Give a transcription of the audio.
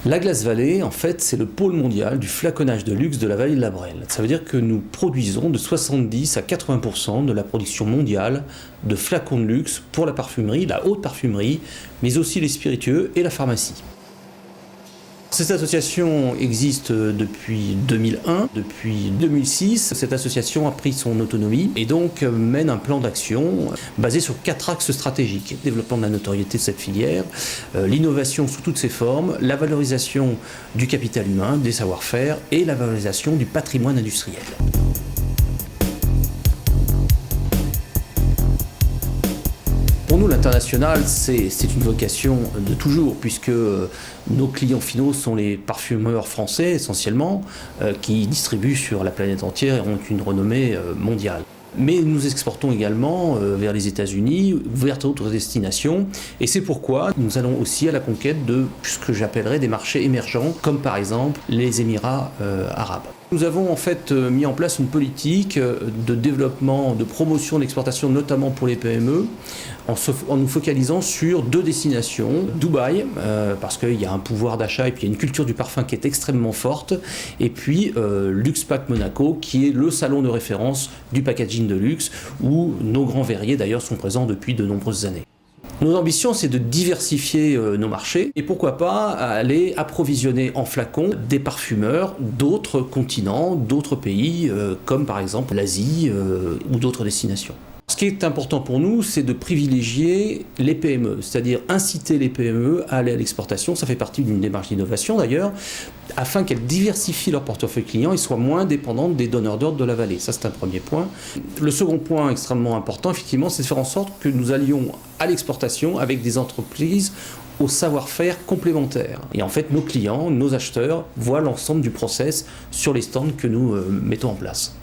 La Glace Vallée, en fait, c'est le pôle mondial du flaconnage de luxe de la vallée de la Brelle. Ça veut dire que nous produisons de 70 à 80% de la production mondiale de flacons de luxe pour la parfumerie, la haute parfumerie, mais aussi les spiritueux et la pharmacie. Cette association existe depuis 2001. Depuis 2006, cette association a pris son autonomie et donc mène un plan d'action basé sur 4 axes stratégiques. Développement de la notoriété de cette filière, l'innovation sous toutes ses formes, la valorisation du capital humain, des savoir-faire et la valorisation du patrimoine industriel. Pour nous, l'international, c'est une vocation de toujours, puisque nos clients finaux sont les parfumeurs français, essentiellement, qui distribuent sur la planète entière et ont une renommée mondiale. Mais nous exportons également vers les États-Unis, vers d'autres destinations, et c'est pourquoi nous allons aussi à la conquête de ce que j'appellerais des marchés émergents, comme par exemple les Émirats arabes. Nous avons en fait mis en place une politique de développement, de promotion d'exportation, notamment pour les PME, en nous focalisant sur 2 destinations. Dubaï, parce qu'il y a un pouvoir d'achat et puis il y a une culture du parfum qui est extrêmement forte, et puis Luxpack Monaco, qui est le salon de référence du packaging de luxe, où nos grands verriers d'ailleurs sont présents depuis de nombreuses années. Nos ambitions, c'est de diversifier nos marchés et pourquoi pas aller approvisionner en flacons des parfumeurs d'autres continents, d'autres pays, comme par exemple l'Asie ou d'autres destinations. Ce qui est important pour nous, c'est de privilégier les PME, c'est-à-dire inciter les PME à aller à l'exportation. Ça fait partie d'une démarche d'innovation d'ailleurs, afin qu'elles diversifient leur portefeuille client et soient moins dépendantes des donneurs d'ordre de la vallée. Ça, c'est un premier point. Le second point extrêmement important, effectivement, c'est de faire en sorte que nous allions à l'exportation avec des entreprises au savoir-faire complémentaire. Et en fait, nos clients, nos acheteurs voient l'ensemble du process sur les stands que nous mettons en place.